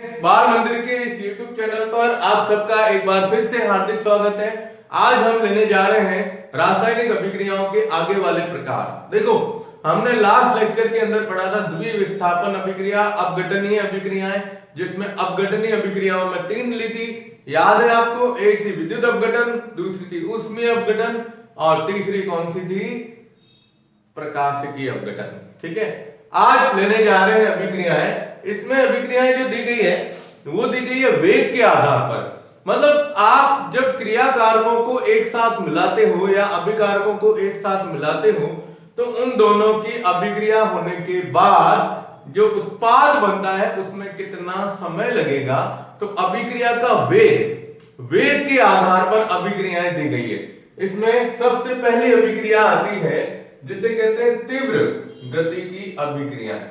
बाल मंदिर के इस YouTube चैनल पर आप सबका एक बार फिर से हार्दिक स्वागत है। आज हम लेने जा रहे हैं रासायनिक अभिक्रियाओं के आगे वाले प्रकार। देखो, हमने लास्ट लेक्चर के अंदर पढ़ा था द्विविस्थापन अभिक्रिया, अपघटनीय अभिक्रियाएं, जिसमें अपघटनीय अभिक्रियाओं में 3 ली थी। याद है आपको? एक थी विद्युत अपघटन, दूसरी थी ऊष्मीय अपघटन और तीसरी कौन सी थी? प्रकाशिकी अपघटन। ठीक है, आज लेने जा रहे हैं अभिक्रियाएं। इसमें अभिक्रियाएं जो दी गई है वो दी गई है वेग के आधार पर। मतलब आप जब क्रिया कारकों को एक साथ मिलाते हो या अभिकारकों को एक साथ मिलाते हो तो उन दोनों की अभिक्रिया होने के बाद जो उत्पाद बनता है उसमें कितना समय लगेगा, तो अभिक्रिया का वेग के आधार पर अभिक्रियाएं दी गई है। इसमें सबसे पहली अभिक्रिया आती है जिसे कहते हैं तीव्र गति की अभिक्रियाएं।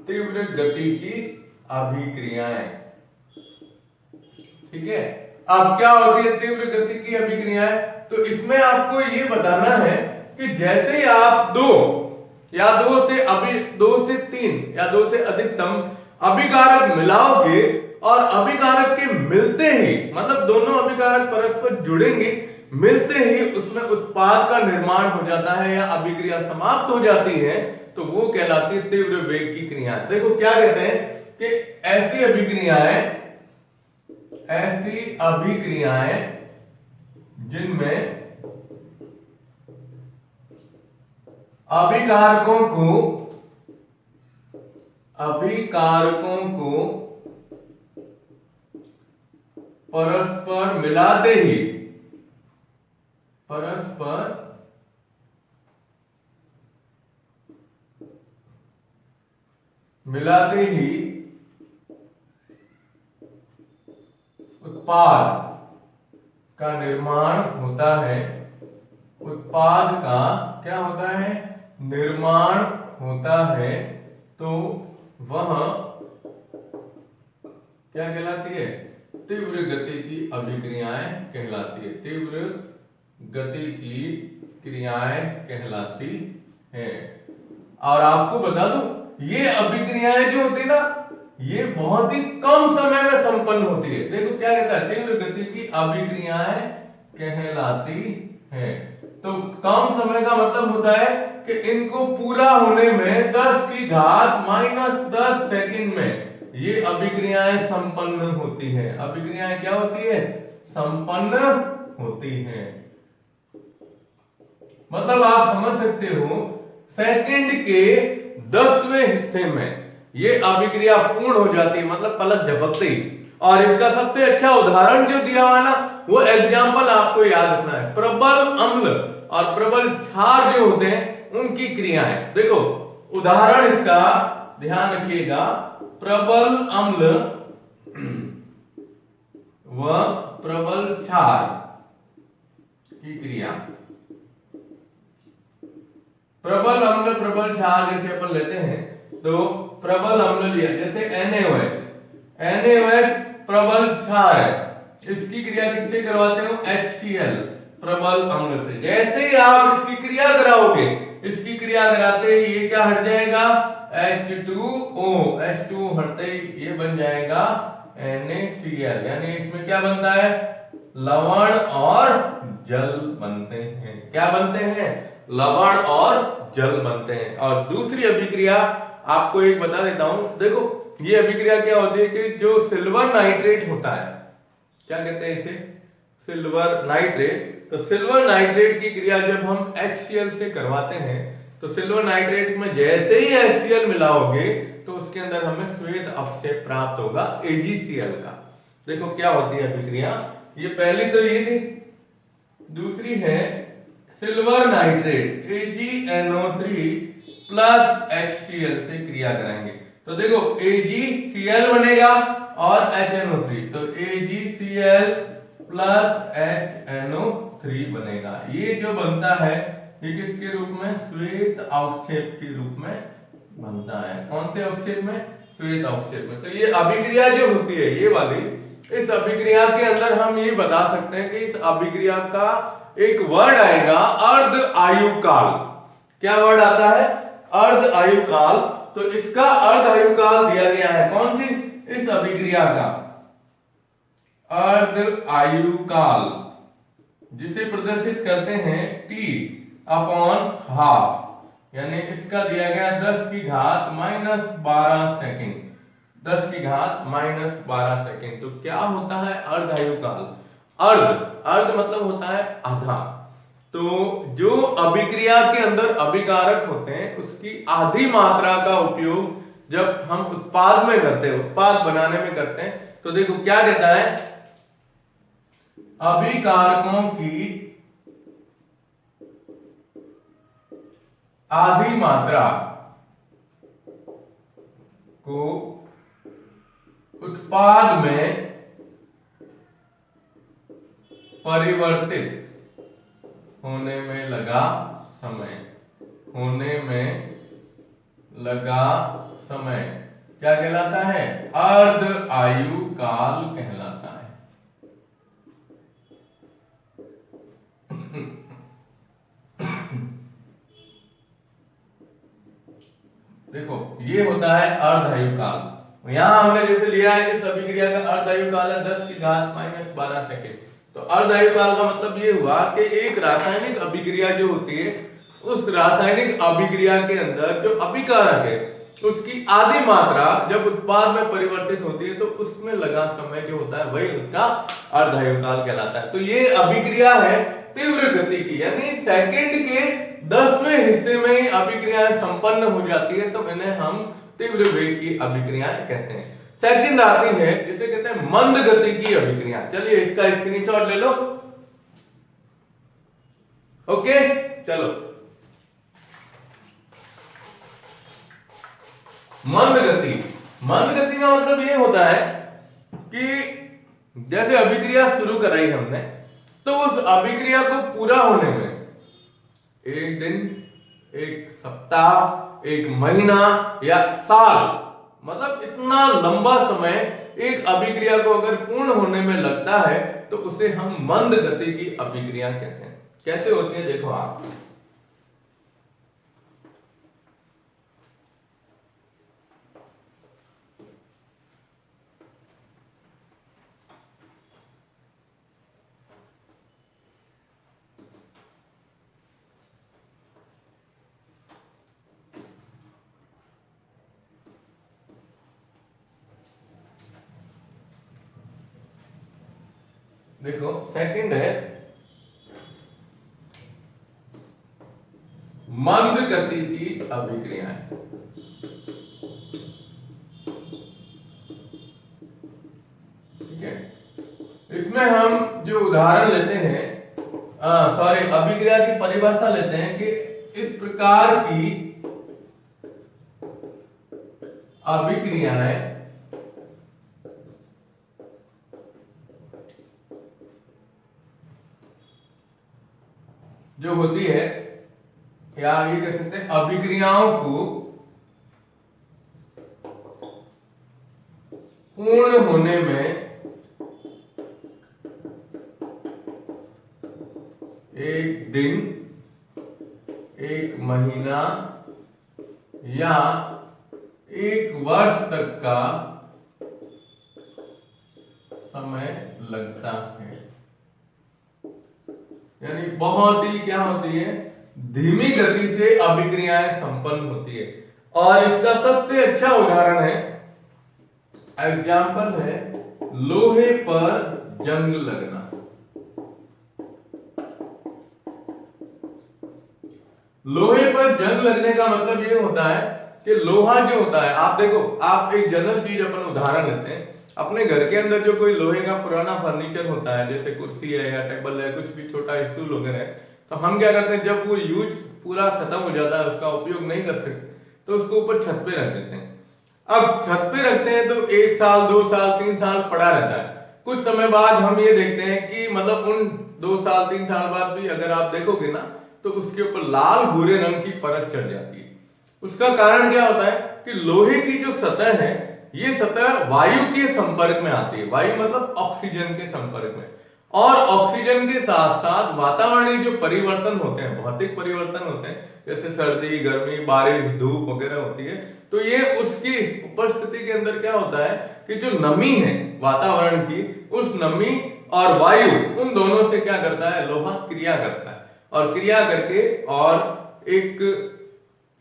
तीव्र गति की अभिक्रियाएं, ठीक है। अब क्या होती है तीव्र गति की अभिक्रियाएं? तो इसमें आपको ये बताना है कि जैसे आप दो से तीन या दो से अधिकतम अभिकारक मिलाओगे और अभिकारक के मिलते ही, मतलब दोनों अभिकारक परस्पर जुड़ेंगे, मिलते ही उसमें उत्पाद का निर्माण हो जाता है या अभिक्रिया समाप्त हो जाती है, तो वो कहलाती है तीव्र वेग की क्रियाएं। देखो क्या कहते हैं कि ऐसी अभिक्रियाएं जिनमें अभिकारकों को परस्पर मिलाते ही उत्पाद का निर्माण होता है। उत्पाद का क्या होता है? निर्माण होता है। तो वह क्या कहलाती है? तीव्र गति की अभिक्रियाएं कहलाती है। तीव्र गति की क्रियाएं कहलाती है। और आपको बता दूं, ये अभिक्रियाएं जो होती है ना, ये बहुत ही कम समय में संपन्न होती है। देखो क्या कहता है, तीव्र गति की अभिक्रियाएं कहलाती है। तो कम समय का मतलब होता है कि इनको पूरा होने में 10 की घात -10 सेकंड में ये अभिक्रियाएं संपन्न होती हैं। अभिक्रियाएं क्या होती है? संपन्न होती हैं। मतलब आप समझ सकते हो, सेकंड के 10वें हिस्से में ये अभिक्रिया पूर्ण हो जाती है, मतलब पलक झपकते ही। और इसका सबसे अच्छा उदाहरण जो दिया हुआ है ना, वो एग्जाम्पल आपको याद रखना है। प्रबल अम्ल और प्रबल क्षार जो होते हैं उनकी क्रियाएं। देखो उदाहरण इसका ध्यान रखिएगा, प्रबल अम्ल व प्रबल क्षार की क्रिया। प्रबल अम्ल प्रबल क्षार जैसे अपन लेते हैं, तो प्रबल अम्ल लिया जैसे NaOH प्रबल क्षार है, इसकी क्रिया किससे करवाते हो? HCl प्रबल अम्ल से। जैसे ही आप इसकी क्रिया कराओगे, इसकी क्रिया कराते ही ये क्या हट जाएगा? H2O, H2 हटते ही ये बन जाएगा NaCl। यानी इसमें क्या बनता है? लवण और जल बनते हैं। क्या बनते हैं? लवण और जल बनते हैं। और दूसरी अभिक्रिया आपको एक बता देता हूं। देखो ये अभिक्रिया क्या होती है कि जो सिल्वर नाइट्रेट होता है, क्या कहते हैं इसे? Silver nitrate. तो सिल्वर नाइट्रेट की क्रिया जब हम HCl से करवाते हैं, तो सिल्वर नाइट्रेट में जैसे ही HCl मिलाओगे तो उसके अंदर हमें श्वेत अवक्षेप प्राप्त होगा AgCl का। देखो क्या होती है अभिक्रिया। ये पहली तो ये थी, दूसरी है silver nitrate AgNO3 plus HCl से क्रिया करेंगे, तो देखो AgCl बनेगा और HNO3, तो AgCl प्लस HNO3 बनेगा। ये जो बनता है ये किसके रूप में? श्वेत अवक्षेप के रूप में बनता है। कौन से अवक्षेप में? श्वेत अवक्षेप में। तो ये अभिक्रिया जो होती है ये वाली, इस अभिक्रिया के अंदर हम ये बता सकते हैं कि इस अभिक्रिया का एक वर्ड आएगा अर्ध आयुकाल। क्या वर्ड आता है? अर्ध आयुकाल। तो इसका अर्ध आयुकाल दिया गया है कौन सी? इस अभिक्रिया का अर्ध आयु काल, जिसे प्रदर्शित करते हैं t अपॉन हाफ, यानी इसका दिया गया 10 की घात माइनस 12 सेकेंड, 10 की घात माइनस 12 सेकेंड। तो क्या होता है अर्ध आयु काल? अर्ध, अर्ध मतलब होता है आधा। तो जो अभिक्रिया के अंदर अभिकारक होते हैं उसकी आधी मात्रा का उपयोग जब हम उत्पाद में करते हैं, उत्पाद बनाने में करते हैं, तो देखो क्या कहता है, अभिकारकों की आधी मात्रा को उत्पाद में परिवर्तित होने में लगा समय, होने में लगा समय क्या कहलाता है? अर्ध आयु काल कहलाता है। देखो ये होता है अर्ध आयु काल। यहां हमने जैसे लिया है इस अभिक्रिया का अर्ध आयु काल है 10 की घात माइनस 12 सेकेंड। तो अर्ध आयु काल का मतलब ये हुआ कि एक रासायनिक अभिक्रिया जो होती है, उस रासायनिक अभिक्रिया के अंदर जो अभिकारक है उसकी आधी मात्रा जब उत्पाद में परिवर्तित होती है तो उसमें लगा समय जो होता है वही उसका अर्ध आयु काल कहलाता है। तो ये अभिक्रिया है तीव्र गति की, यानी सेकंड के 10वें हिस्से में ही अभिक्रियाएं संपन्न हो जाती है, तो इन्हें हम तीव्र वेग की अभिक्रियाएं कहते हैं। सेकंड आती है जिसे कहते हैं मंद गति की अभिक्रिया। चलिए इसका स्क्रीनशॉट ले लो। ओके चलो, मंद गति, मंद गति का मतलब ये होता है कि जैसे अभिक्रिया शुरू कराई हमने, तो उस अभिक्रिया को पूरा होने में एक दिन, एक सप्ताह, एक महीना या साल, मतलब इतना लंबा समय एक अभिक्रिया को अगर पूर्ण होने में लगता है तो उसे हम मंद गति की अभिक्रिया कहते हैं। कैसे होती है देखो आप, देखो सेकंड है मंद गति की अभिक्रियाएं। ठीक है, इसमें हम जो उदाहरण लेते हैं, सॉरी अभिक्रिया की परिभाषा लेते हैं कि इस प्रकार की अभिक्रियाएं जो होती है, या ये कह सकते हैं अभिक्रियाओं को पूर्ण होने में एक दिन, एक महीना या एक वर्ष तक का समय लगता है। यानी बहुत ही क्या होती है, धीमी गति से अभिक्रियाएं संपन्न होती है। और इसका सबसे अच्छा उदाहरण है, एग्जाम्पल है लोहे पर जंग लगना। लोहे पर जंग लगने का मतलब ये होता है कि लोहा जो होता है, आप देखो, आप एक जनरल चीज अपन उदाहरण लेते हैं, अपने घर के अंदर जो कोई लोहे का पुराना फर्नीचर होता है, जैसे कुर्सी है या टेबल है, कुछ भी छोटा स्टूल वगैरह है, तो हम क्या करते हैं, जब वो यूज पूरा खत्म हो जाता है, उसका उपयोग नहीं कर सकते, तो उसको ऊपर छत पे रख देते हैं। अब छत पे रखते हैं तो 1 साल 2 साल 3 साल पड़ा रहता है। कुछ समय बाद हम ये देखते हैं कि मतलब उन 2 साल 3 साल बाद भी अगर आप देखोगे ना, तो उसके ऊपर लाल भूरे रंग की परत चढ़ जाती है। उसका कारण क्या होता है कि लोहे की जो सतह है, ये सतह वायु के संपर्क में आती है। वायु मतलब ऑक्सीजन के संपर्क में, और ऑक्सीजन के साथ साथ वातावरणीय जो परिवर्तन होते हैं, भौतिक परिवर्तन होते हैं, जैसे सर्दी, गर्मी, बारिश, धूप वगैरह होती है, तो ये उसकी उपस्थिति के अंदर क्या होता है कि जो नमी है वातावरण की, उस नमी और वायु, उन दोनों से क्या करता है, लोहा क्रिया करता है, और क्रिया करके और एक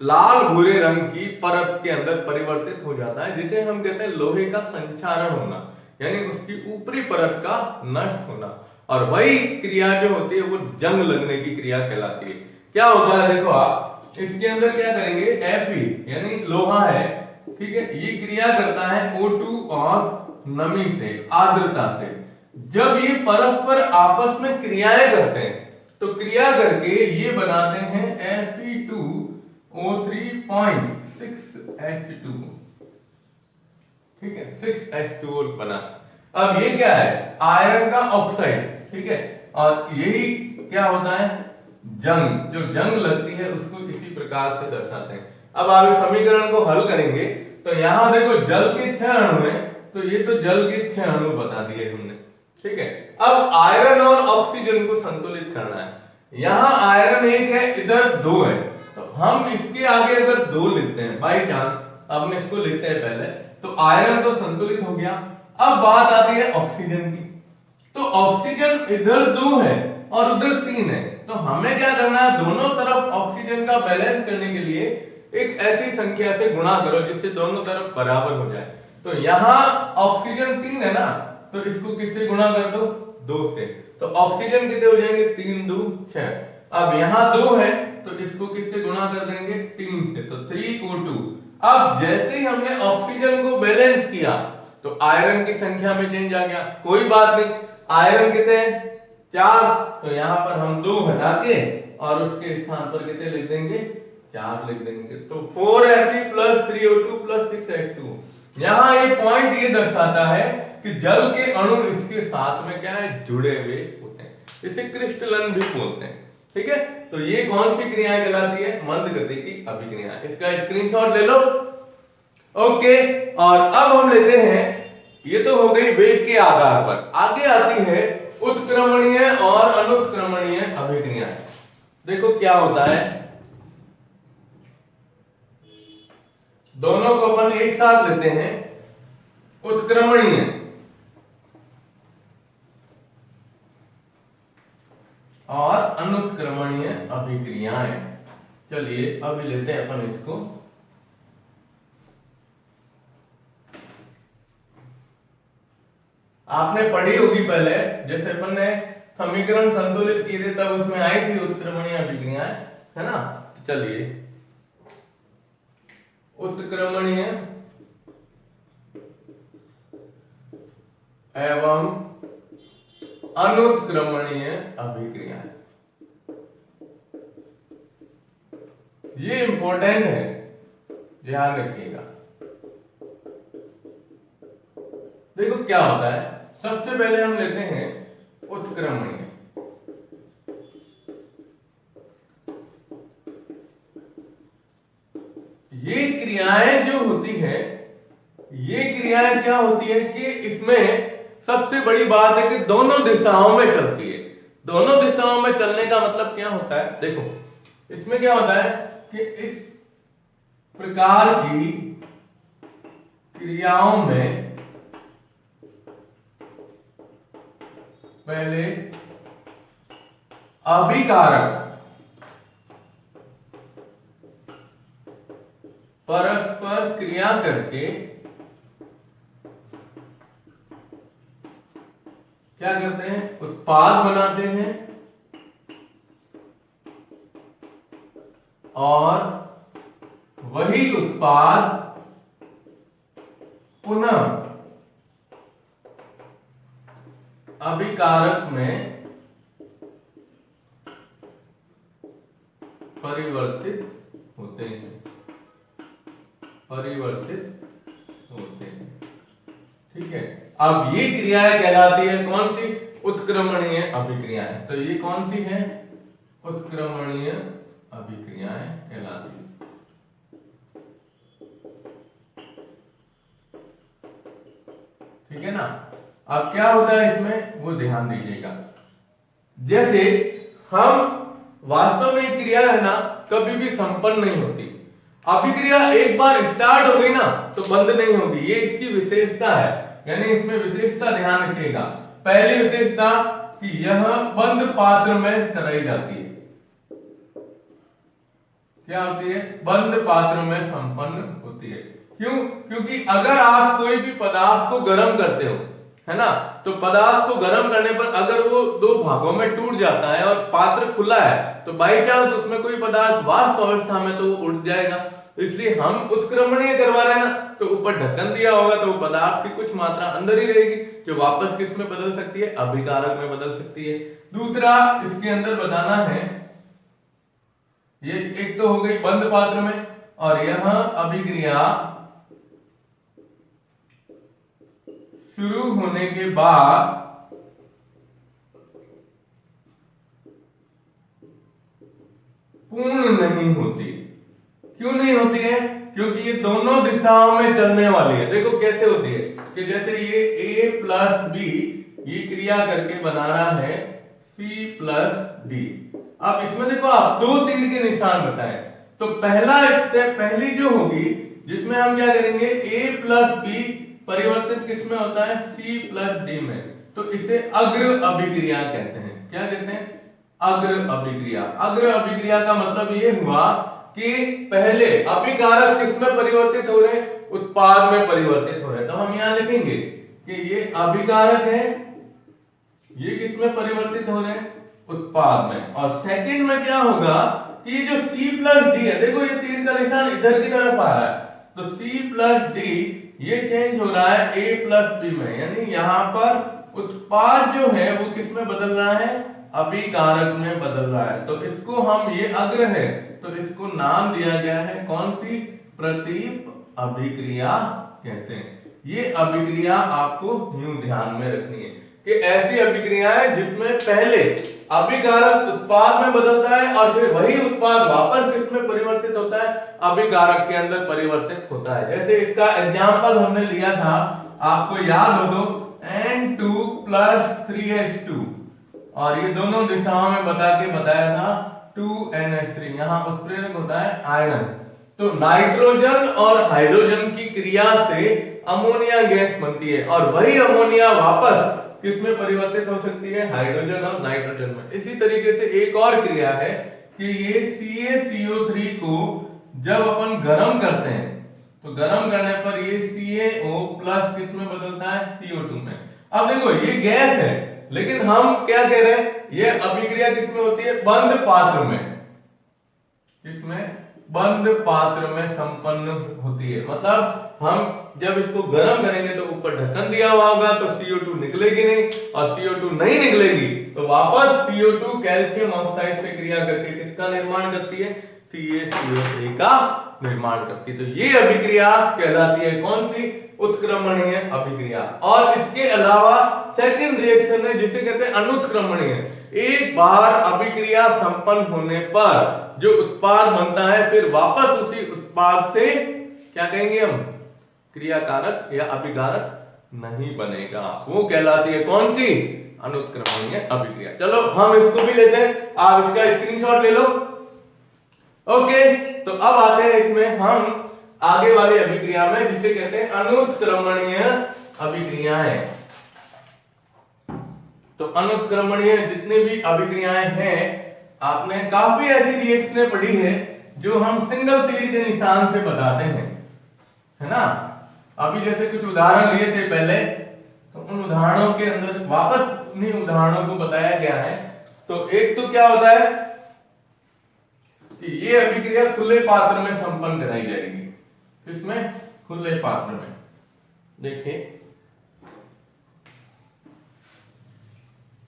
लाल भूरे रंग की परत के अंदर परिवर्तित हो जाता है, जिसे हम कहते हैं लोहे का संक्षारण होना, यानी उसकी ऊपरी परत का नष्ट होना। और वही क्रिया जो होती है वो जंग लगने की क्रिया कहलाती है। क्या होता है, देखो आप इसके अंदर क्या करेंगे, Fe यानी लोहा है, ठीक है, ये क्रिया करता है O2 और नमी से, आर्द्रता से। जब ये परस्पर आपस में क्रियाएं करते हैं तो क्रिया करके ये बनाते हैं Fe2O3.6H2, ठीक है, 6H2O बना। अब ये क्या है, आयरन का ऑक्साइड, ठीक है, और यही क्या होता है, जंग, जो जंग लगती है उसको इसी प्रकार से दर्शाते हैं। अब आप इस समीकरण को हल करेंगे तो यहां देखो जल के 6 अणु हैं, तो ये तो जल के 6 अणु बता दिए हमने, ठीक है। अब आयरन और ऑक्सीजन को संतुलित करना है। यहां आयरन 1 है, इधर 2 है, तो हम इसके आगे अगर 2 लिखते हैं बाई चांस, अब हम इसको लिखते हैं पहले, तो आयरन तो संतुलित हो गया। अब बात आती है ऑक्सीजन की, तो ऑक्सीजन इधर 2 है और उधर 3 है, तो हमें क्या करना है, दोनों तरफ ऑक्सीजन का बैलेंस करने के लिए एक ऐसी संख्या से गुणा करो जिससे दोनों तरफ बराबर हो जाए। तो यहां ऑक्सीजन 3 है ना, तो इसको किससे गुणा कर दो, 2 से, तो ऑक्सीजन कितने हो जाएंगे, 3 2 6। अब यहां 2 है तो इसको किससे गुणा कर देंगे, 3 से, तो 3O2। अब जैसे ही हमने ऑक्सीजन को बैलेंस किया तो आयरन की संख्या में चेंज आ गया, कोई बात नहीं, आयरन कितने हैं, 4, तो यहां पर हम 2 हटा के और उसके स्थान पर कितने लिख देंगे, 4 लिख देंगे, तो 4Fe + 3O2 + 6H2। यहां ये पॉइंट ये दर्शाता है कि जल के अणु इसके साथ में क्या है, जुड़े हुए होते हैं, इसे क्रिस्टलन भी बोलते हैं, ठीक है। तो ये कौन सी क्रियाएं कहलाती है, मंदगति की अभिक्रिया। इसका स्क्रीनशॉट ले लो, ओके। और अब हम लेते हैं, ये तो हो गई वेग के आधार पर, आगे आती है उत्क्रमणीय और अनुत्क्रमणीय अभिक्रिया। देखो क्या होता है, दोनों को अपन एक साथ लेते हैं, उत्क्रमणीय और अनुत्क्रमणीय अभिक्रियाएं। चलिए अभी लेते हैं अपन इसको। आपने पढ़ी होगी पहले, जैसे अपन ने समीकरण संतुलित किए थे तब उसमें आई थी उत्क्रमणीय अभिक्रियाएं, है ना। तो चलिए, उत्क्रमणीय एवं अनुत्क्रमणीय अभिक्रियाएं, ये इंपॉर्टेंट है, ध्यान रखिएगा। देखो क्या होता है, सबसे पहले हम लेते हैं उत्क्रमणीय। ये क्रियाएं जो होती है, ये क्रियाएं क्या होती है कि इसमें सबसे बड़ी बात है कि दोनों दिशाओं में चलती है। दोनों दिशाओं में चलने का मतलब क्या होता है, देखो इसमें क्या होता है कि इस प्रकार की क्रियाओं में पहले अभिकारक परस्पर क्रिया करके क्या करते हैं, उत्पाद बनाते हैं और वही उत्पाद पुनः अभिकारक में परिवर्तित होते हैं, ठीक है। अब ये क्रियाएं कहलाती है कौन सी, उत्क्रमणीय अभिक्रियाएं। तो ये कौन सी है, उत्क्रमणीय अभिक्रियाएं कहलाती है। ठीक है ना। अब क्या होता है इसमें, वो ध्यान दीजिएगा। जैसे हम वास्तव में क्रिया है ना, कभी भी संपन्न नहीं होती। अभिक्रिया एक बार स्टार्ट हो गई ना तो बंद नहीं होगी, ये इसकी विशेषता है। यानी इसमें विशेषता ध्यान रखिएगा। पहली विशेषता कि यह बंद पात्र में कराई जाती है। क्या होती है? बंद पात्र में संपन्न होती है। क्यों? क्योंकि अगर आप कोई भी पदार्थ को गर्म करते हो, है ना, तो पदार्थ को गर्म करने पर अगर वो दो भागों में टूट जाता है और पात्र खुला है तो बाई चांस उसमें कोई पदार्थ वाष्प अवस्था में तो वो उड़ जाएगा। इसलिए हम उत्क्रमणीय करवा रहे हैं ना, तो ऊपर ढक्कन दिया होगा तो पदार्थ की कुछ मात्रा अंदर ही रहेगी जो वापस किस में बदल सकती है? अभिकारक में बदल सकती है। दूसरा इसके अंदर बताना है, ये एक तो हो गई बंद पात्र में, और यह अभिक्रिया शुरू होने के बाद पूर्ण नहीं होती। क्यों नहीं होती है? क्योंकि ये दोनों दिशाओं में चलने वाली है। देखो कैसे होती है कि जैसे ये A प्लस बी ये क्रिया करके बना रहा है C प्लस डी। अब इसमें देखो आप दो तीर के निशान बताएं, तो पहला स्टेप पहली जो होगी जिसमें हम क्या करेंगे, A प्लस बी परिवर्तित किसमें होता है? C प्लस डी में। तो इसे अग्र अभिक्रिया कहते हैं। क्या कहते हैं? अग्र अभिक्रिया। अग्र अभिक्रिया का मतलब ये हुआ कि पहले अभिकारक किसमें परिवर्तित हो रहे हैं? उत्पाद में परिवर्तित हो रहे हैं। तो हम यहां लिखेंगे कि ये अभिकारक है, ये किसमें परिवर्तित हो रहे हैं? उत्पाद में। और सेकंड में क्या होगा कि ये जो C प्लस डी है, देखो ये तीर का निशान इधर की तरफ आ रहा है, तो C प्लस डी ये चेंज हो रहा है A प्लस बी में। यानी यहां पर उत्पाद जो है वो किसमें बदल रहा है? अभिकारक में बदल रहा है। तो इसको हम, ये अग्र है तो इसको नाम दिया गया है कौन सी? प्रतीप अभिक्रिया कहते हैं। ये अभिक्रिया आपको यूं ध्यान में रखनी है कि ऐसी अभिक्रिया है जिसमें पहले अभिकारक उत्पाद में बदलता है और फिर वही उत्पाद वापस किसमें परिवर्तित होता है? अभिकारक के अंदर परिवर्तित होता है। जैसे इसका एग्जांपल हमने लिया था, आपको याद हो तो N2 प्लस 3H2, और ये दोनों दिशाओं में बताया था 2NH3। यहाँ उत्प्रेरक होता है आयरन। तो नाइट्रोजन और हाइड्रोजन की क्रिया से अमोनिया गैस बनती है और वही अमोनिया वापस किसमें परिवर्तित हो सकती है? हाइड्रोजन और नाइट्रोजन में। इसी तरीके से एक और क्रिया है कि ये CaCO3 को जब अपन गर्म करते हैं तो गर्म करने पर ये CaO प्लस किसमें बदलता है? CO2 में। अब देखो ये गैस है, लेकिन हम क्या कह रहे हैं? ये अभिक्रिया किसमें होती है? बंद पात्र में। किसमें? बंद पात्र में संपन्न होती है। मतलब हम जब इसको गर्म करेंगे तो ऊपर ढक्कन दिया हुआ होगा तो CO2 निकलेगी नहीं, और CO2 नहीं निकलेगी तो वापस CO2 कैल्शियम ऑक्साइड से क्रिया करके किसका निर्माण करती है? CaCO3 का निर्माण करती है। तो ये अभिक्रिया कहलाती है कौन सी? उत्क्रमणीय अभिक्रिया। और इसके अलावा सेकंड रिएक्शन है जिसे कहते हैं अनुत्क्रमणीय। एक बार अभिक्रिया संपन्न होने पर जो उत्पाद बनता है फिर वापस उसी उत्पाद से क्या कहेंगे हम? क्रियाकारक या अभिकारक नहीं बनेगा। वो कहलाती है कौन सी? अनुत्क्रमणीय अभिक्रिया। चलो हम इसको भी लेते हैं, आप इसका स्क्रीनशॉट ले लो। ओके, तो अब आते हैं इसमें हम आगे वाली अभिक्रिया में जिसे कहते हैं अनुत्क्रमणीय अभिक्रियाएं। तो अनुत्क्रमणीय जितनी भी अभिक्रियाएं हैं, आपने काफी ऐसी रिएक्शनें पढ़ी है जो हम सिंगल तीर के निशान से बताते हैं, है ना। अभी जैसे कुछ उदाहरण लिए थे पहले, तो उन उदाहरणों के अंदर वापस उन्हीं उदाहरणों को बताया गया है। तो एक तो क्या होता है कि ये अभिक्रिया खुले पात्र में संपन्न कराई जाएगी। किसमें? खुले पात्र में। देखिए,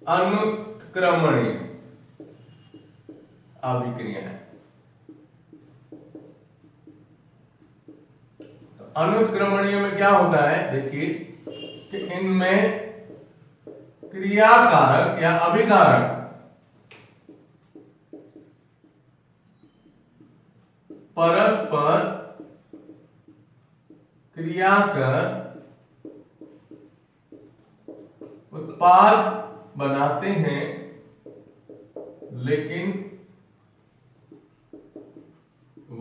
अनुत्क्रमणीय अभिक्रिया है। तो अनुत्क्रमणीय में क्या होता है? देखिए कि इनमें क्रियाकारक या अभिकारक परस्पर क्रिया कर उत्पाद बनाते हैं, लेकिन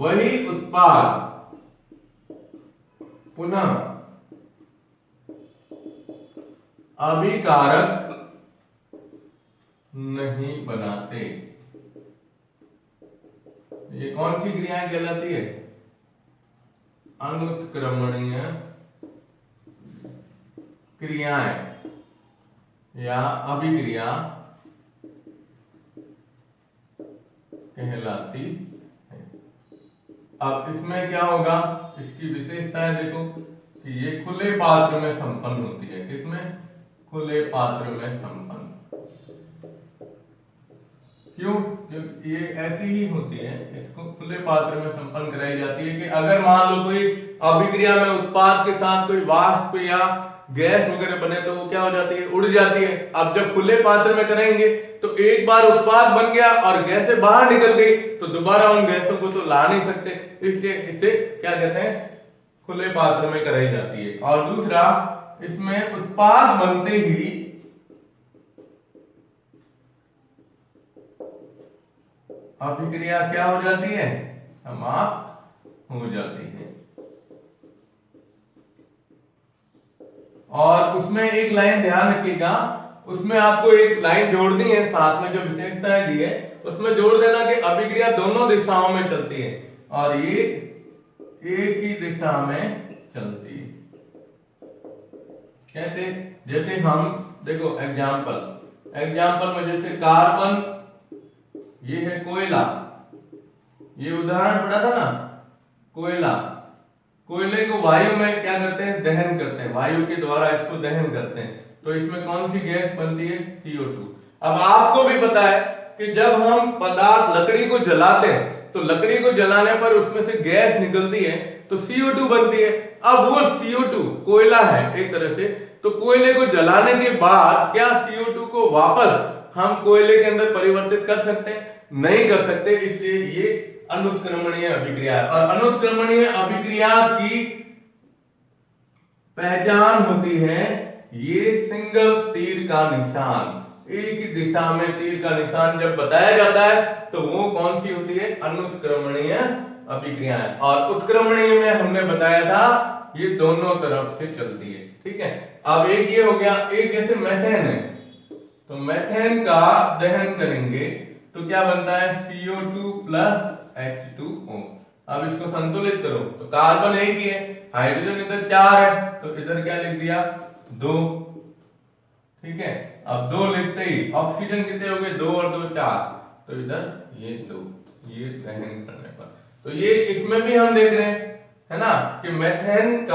वही उत्पाद पुनः अभिकारक नहीं बनाते। ये कौन सी क्रियाएं कहलाती है? अनुत्क्रमणीय क्रियाएं या अभिक्रिया कहलाती है। अब इसमें क्या होगा, इसकी विशेषताएं देखो कि ये खुले पात्र में संपन्न होती है। किसमें? खुले पात्र में संपन्न। क्यों? क्योंकि ये ऐसी ही होती है, इसको खुले पात्र में संपन्न कराई जाती है कि अगर मान लो कोई अभिक्रिया में उत्पाद के साथ कोई वाष्प या गैस वगैरह बने तो वो क्या हो जाती है? उड़ जाती है। अब जब खुले पात्र में करेंगे तो एक बार उत्पाद बन गया और गैसें बाहर निकल गई तो दोबारा उन गैसों को तो ला नहीं सकते, इसलिए इसे क्या कहते हैं? खुले पात्र में कराई जाती है। और दूसरा, इसमें उत्पाद बनते ही अभिक्रिया क्या हो जाती है? समाप्त हो जाती है। और उसमें एक लाइन ध्यान रखिएगा, उसमें आपको एक लाइन जोड़नी है, साथ में जो विशेषताएं दी है उसमें जोड़ देना कि अभिक्रिया दोनों दिशाओं में चलती है और ये एक ही दिशा में चलती है। कैसे? जैसे हम देखो एग्जाम्पल में जैसे कार्बन, ये है कोयला, ये उदाहरण पढ़ा था ना, कोयले को वायु में क्या करते हैं? दहन करते हैं, वायु के द्वारा इसको दहन करते हैं, तो इसमें कौन सी गैस बनती है? CO2। अब आपको भी पता है कि जब हम पदार्थ लकड़ी को जलाते हैं तो लकड़ी को जलाने पर उसमें से गैस निकलती है तो CO2 बनती है। अब वो CO2 कोयला है एक तरह से, तो कोयले को जलाने के बाद क्या CO2 को वापस हम कोयले के अंदर परिवर्तित कर सकते हैं? नहीं कर सकते, इसलिए ये अनुत्क्रमणीय अभिक्रिया है। और अनुत्क्रमणीय अभिक्रिया की पहचान होती है ये सिंगल तीर का निशान, एक ही दिशा में तीर का निशान जब बताया जाता है तो वो कौन सी होती है? अनुत्क्रमणीय अभिक्रिया है। और उत्क्रमणीय में हमने बताया था ये दोनों तरफ से चलती है। ठीक है, अब एक ये हो गया। एक जैसे मेथेन है, तो मेथेन का दहन करेंगे तो क्या बनता है? CO2 plus H2O। अब इसको संतुलित करो तो कार्बन एक ही है, हाइड्रोजन इधर 4 है, तो इधर क्या लिख दिया? 2। ठीक है, अब 2 लिखते ही ऑक्सीजन कितने हो गए? 2 और 2 4, तो इधर ये 2, ये दहन करने पर। तो ये इसमें भी हम देख रहे हैं है ना कि मेथेन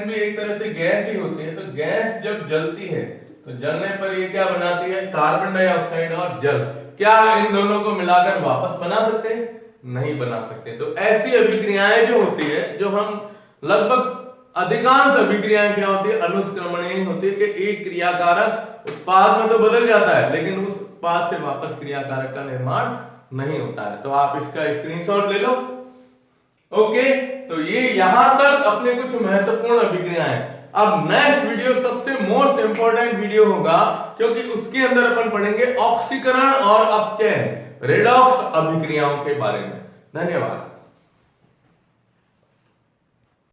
भी एक तरह से गैस ही होती है। तो गैस जब जलती है तो जलने पर ये क्या बनाती है? कार्बन डाइऑक्साइड और जल। क्या इन दोनों को मिलाकर वापस बना सकते हैं? नहीं बना सकते। तो ऐसी अभिक्रियाएं जो होती है, जो हम लगभग अधिकांश अभिक्रियाएं क्या होती है? अनुत्क्रमणीय होती है कि एक क्रियाकारक उत्पाद में तो बदल जाता है लेकिन उस उत्पाद से वापस क्रियाकारक का निर्माण नहीं होता है। तो आप इसका स्क्रीनशॉट ले लो। ओके, तो ये यहां तक अपने कुछ महत्वपूर्ण अभिक्रियाएं। अब नेक्स्ट वीडियो सबसे मोस्ट इंपॉर्टेंट वीडियो होगा क्योंकि उसके अंदर अपन पढ़ेंगे ऑक्सीकरण और अपचयन, रेडॉक्स अभिक्रियाओं के बारे में। धन्यवाद।